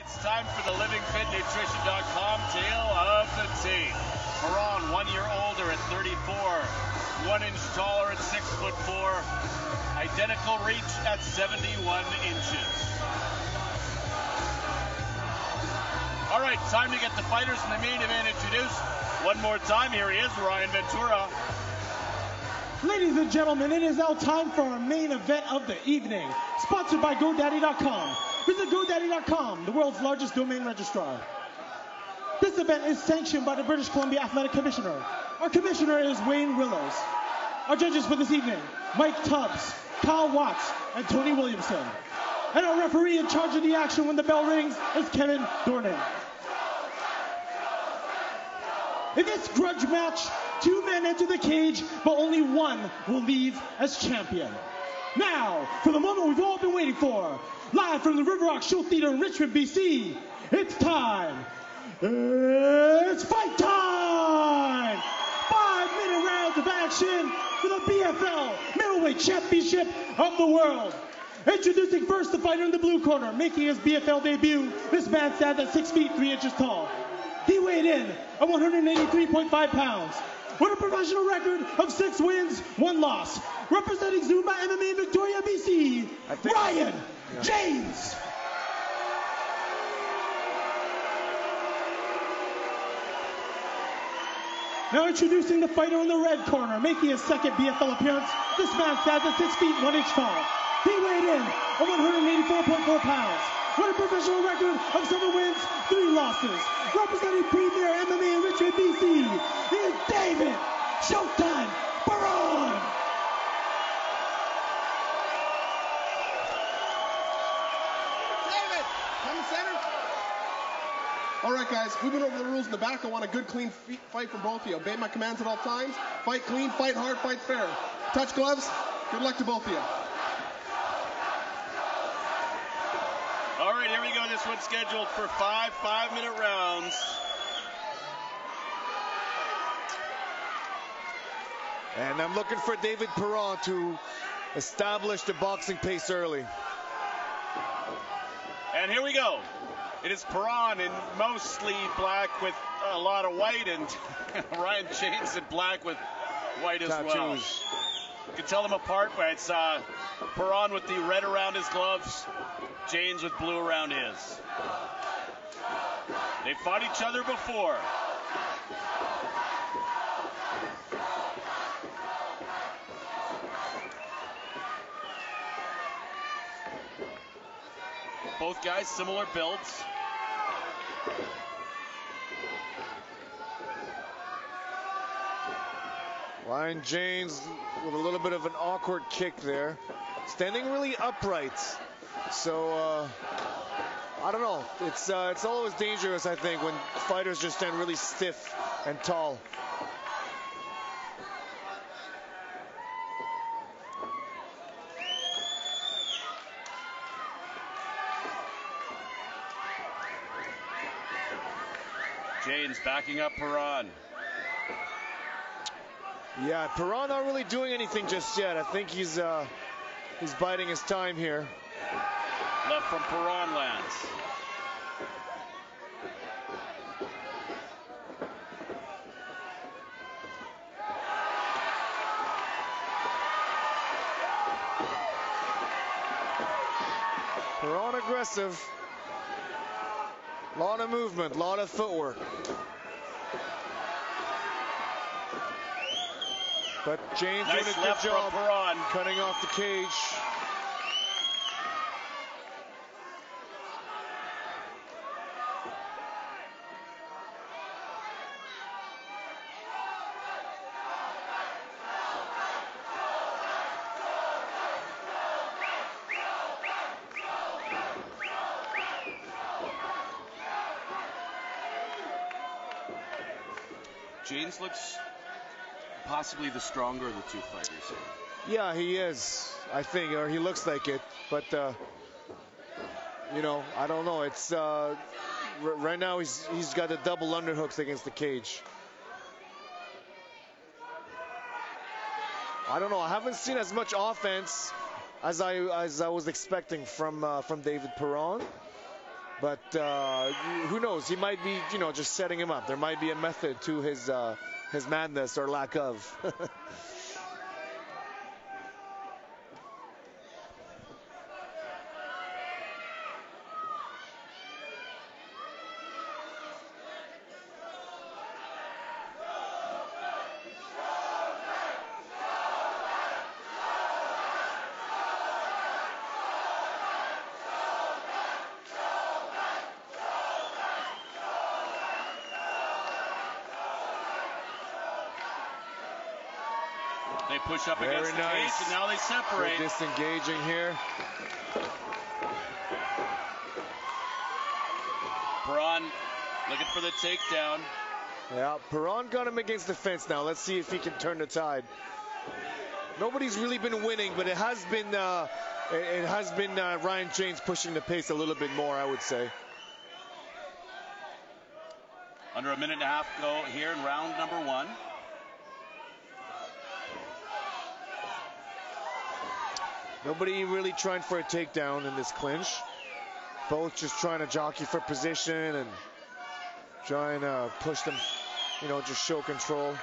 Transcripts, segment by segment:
it's time for the LivingFitNutrition.com tale of the tape. Perron, 1 year older at 34, 1 inch taller at 6'4", identical reach at 71 inches. All right, time to get the fighters in the main event introduced. One more time, here he is, Ryan Ventura. Ladies and gentlemen, it is now time for our main event of the evening, sponsored by GoDaddy.com. Visit GoDaddy.com, the world's largest domain registrar. This event is sanctioned by the British Columbia Athletic Commissioner. Our commissioner is Wayne Willows. Our judges for this evening, Mike Tubbs, Kyle Watts, and Tony Williamson. And our referee in charge of the action when the bell rings is Kevin Dornan. In this grudge match, 2 men enter the cage, but only one will leave as champion. Now, for the moment we've all been waiting for, live from the River Rock Show Theater in Richmond, BC, it's time. It's fight time! 5-minute rounds of action for the BFL Middleweight Championship of the World. Introducing first the fighter in the blue corner, making his BFL debut. This man stands at 6 feet 3 inches tall. He weighed in at 183.5 pounds. With a professional record of 6 wins, 1 loss. Representing Zumba MMA Victoria, BC, Ryan James. Now introducing the fighter in the red corner, making his second BFL appearance. This man stands at 6 feet 1 inch tall. He weighed in at 184.4 pounds. With a professional record of 7 wins, 3 losses. Representing Premier MMA in Richmond, BC, he is David Showtime Perron. David, come center. All right, guys, we went over the rules in the back. I want a good, clean fight from both of you. Obey my commands at all times. Fight clean, fight hard, fight fair. Touch gloves. Good luck to both of you. All right, here we go. This one's scheduled for 5 5-minute rounds. And I'm looking for David Perron to establish the boxing pace early. And here we go. It is Perron in mostly black with a lot of white, and Ryan James in black with white as well. You can tell them apart, but it's Perron with the red around his gloves, James with blue around his. They fought each other before. Both guys similar builds. Ryan James with a little bit of an awkward kick there. Standing really upright. So, I don't know. It's always dangerous, I think, when fighters just stand really stiff and tall. James backing up Perron. Yeah, Perron not really doing anything just yet. I think he's biding his time here. Left from Perron lands. Perron aggressive. Lot of movement, lot of footwork. But James doing a good job cutting off the cage. James looks possibly the stronger of the two fighters here. Yeah, he is, I think, or he looks like it. But, you know, I don't know. It's right now he's got the double underhooks against the cage. I don't know. I haven't seen as much offense as I was expecting from David Perron. But who knows? He might be, just setting him up. There might be a method to his madness or lack of. They push up against the cage, and now they separate. Good disengaging here. Perron looking for the takedown. Yeah, Perron got him against the fence now. Let's see if he can turn the tide. Nobody's really been winning, but it has been Ryan James pushing the pace a little bit more, I would say. Under a minute and a half to go here in round number 1. Nobody really trying for a takedown in this clinch. Both just trying to jockey for position and trying to push them, just show control.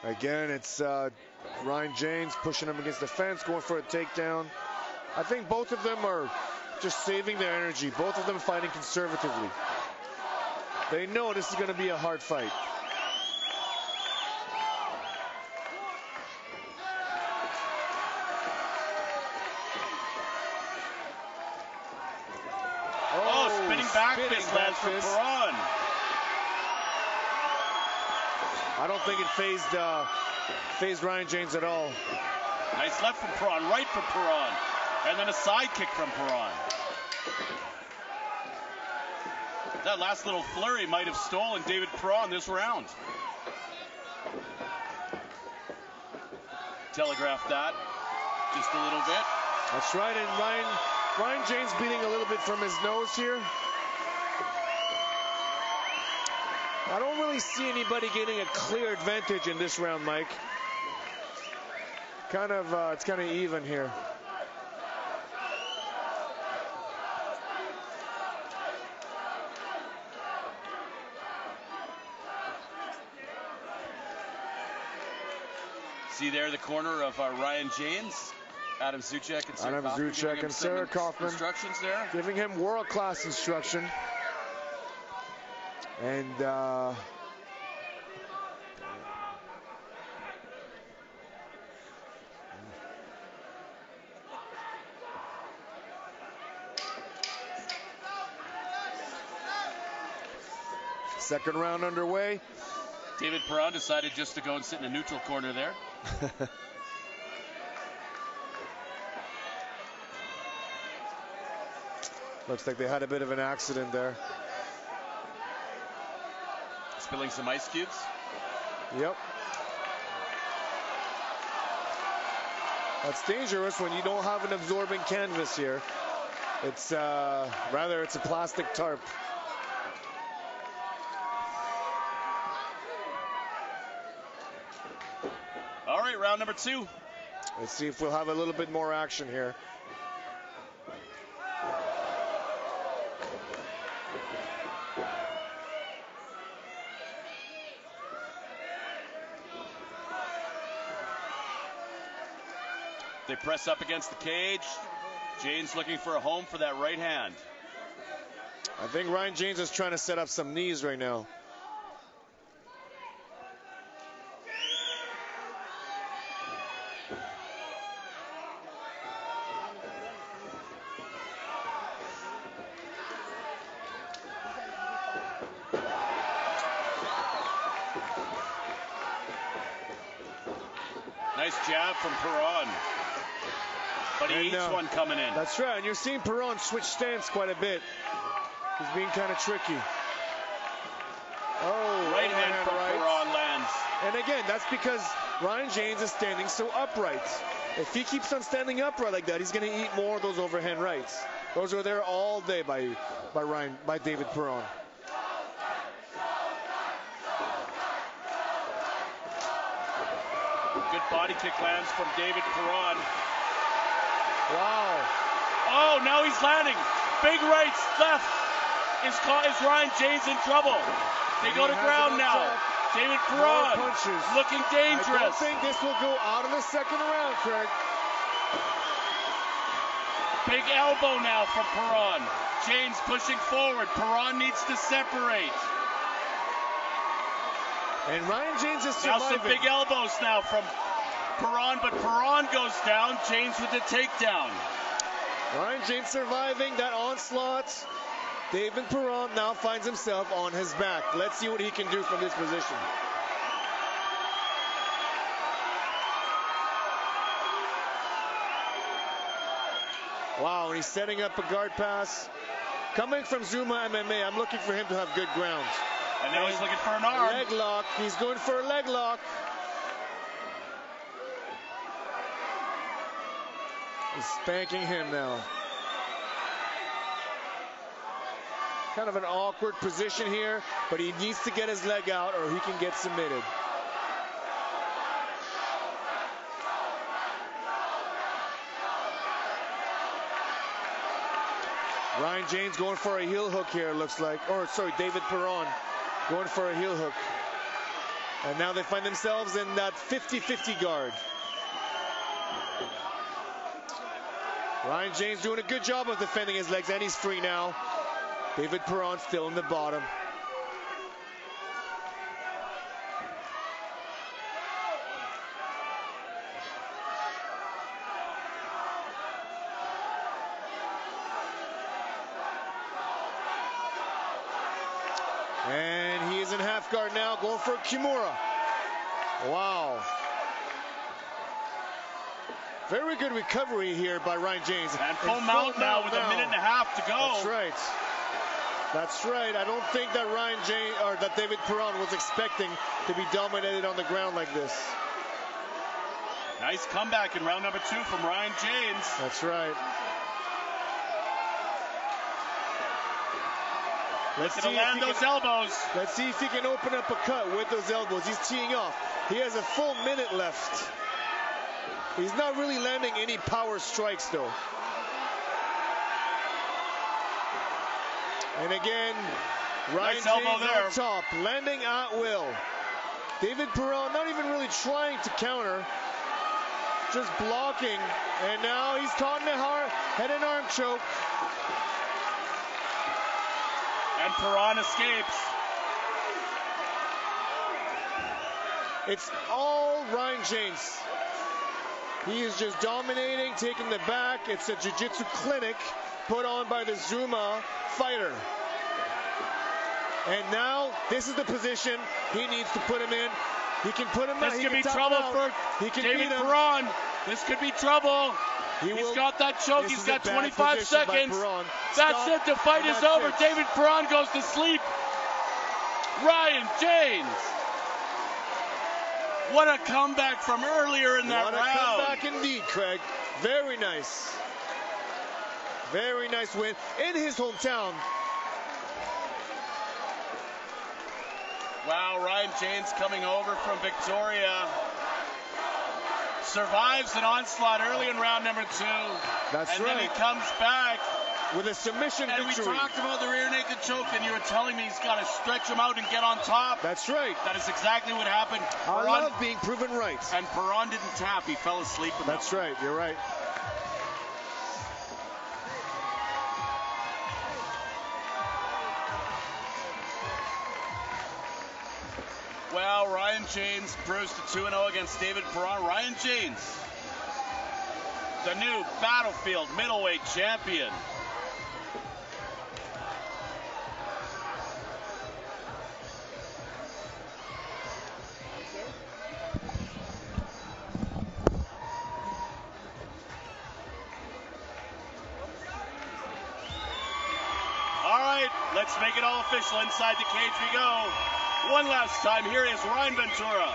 Again, it's Ryan James pushing him against the fence, going for a takedown. I think both of them are just saving their energy. Both of them fighting conservatively. They know this is going to be a hard fight. Oh, spinning back fist lands for Perron. I don't think it phased Ryan James at all. Nice left from Perron, right from Perron, and then a side kick from Perron. That last little flurry might have stolen David Perron this round. Telegraphed that just a little bit. That's right, and Ryan James beating a little bit from his nose here. I don't really see anybody getting a clear advantage in this round, Mike. It's kind of even here. See there the corner of Ryan James, Adam Zuchek and Sarah Kaufman instructions there, giving him world-class instruction. And second round underway. David Perron decided just to go and sit in a neutral corner there. Looks like they had a bit of an accident there. Spilling some ice cubes. Yep. That's dangerous when you don't have an absorbing canvas here. It's rather it's a plastic tarp. All right, round number 2. Let's see if we'll have a little bit more action here. They press up against the cage. James looking for a home for that right hand. I think Ryan James is trying to set up some knees right now. Nice jab from Perron. But he eats one coming in. That's right, and you're seeing Perron switch stance quite a bit. He's being kind of tricky. Oh, right hand from Perron lands. And again, that's because Ryan James is standing so upright. If he keeps on standing upright like that, he's going to eat more of those overhand rights. Those are there all day by David Perron. Good body kick lands from David Perron. Wow. Oh, now he's landing. Big right, left. Is Ryan James in trouble? They go to ground now. David Perron looking dangerous. I don't think this will go out of the second round, Craig. Big elbow now from Perron. James pushing forward. Perron needs to separate. And Ryan James is surviving. Now some big elbows now from Perron, but Perron goes down. James with the takedown. Ryan James surviving that onslaught. David Perron now finds himself on his back. Let's see what he can do from this position. Wow, and he's setting up a guard pass. Coming from Zuma MMA, I'm looking for him to have good ground. And now he's looking for an arm. Leg lock. He's going for a leg lock. He's spanking him now. Kind of an awkward position here, but he needs to get his leg out or he can get submitted. Ryan James going for a heel hook here, looks like. Or, sorry, David Perron going for a heel hook. And now they find themselves in that 50-50 guard. Ryan James doing a good job of defending his legs, and he's free now. David Perron still in the bottom. And he is in half guard now, going for a Kimura. Wow. Very good recovery here by Ryan James. And full mount now with a minute and a half to go. That's right. That's right. I don't think that Ryan James or that David Perron was expecting to be dominated on the ground like this. Nice comeback in round number 2 from Ryan James. That's right. Let's land those elbows. Let's see if he can open up a cut with those elbows. He's teeing off. He has a full minute left. He's not really landing any power strikes though. And again, Ryan nice James elbow there. on top, landing at will. David Perron not even really trying to counter, just blocking. And now he's caught in a head and arm choke. And Perron escapes. It's all Ryan James. He is just dominating, taking the back. It's a jiu-jitsu clinic put on by the Zuma fighter. And now this is the position he needs to put him in. He can put him in. This could be trouble for David Perron. This could be trouble. He's got that choke. He's got 25 seconds. That's it. The fight is over. David Perron goes to sleep. Ryan James. What a comeback from earlier in that round. What a comeback indeed, Craig. Very nice. Very nice win in his hometown. Wow, Ryan James coming over from Victoria. Survives an onslaught early in round number 2. That's and right. And then he comes back with a submission and victory. We talked about the rear naked choke, and you were telling me he's got to stretch him out and get on top. That's right. That is exactly what happened. I love being proven right. And Perron didn't tap. He fell asleep. That's right. You're right. Well, Ryan James bruised to 2-0 against David Perron. Ryan James, the new Battlefield middleweight champion. All right, let's make it all official. Inside the cage we go. One last time, here is Ryan Ventura.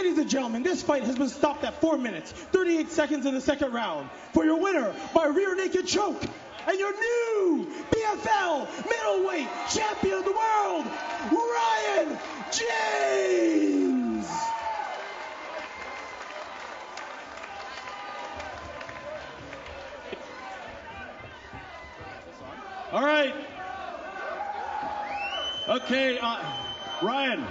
Ladies and gentlemen, this fight has been stopped at 4 minutes, 38 seconds in the second round. For your winner by rear naked choke, and your new BFL middleweight champion of the world, Ryan James! All right. Okay, Ryan.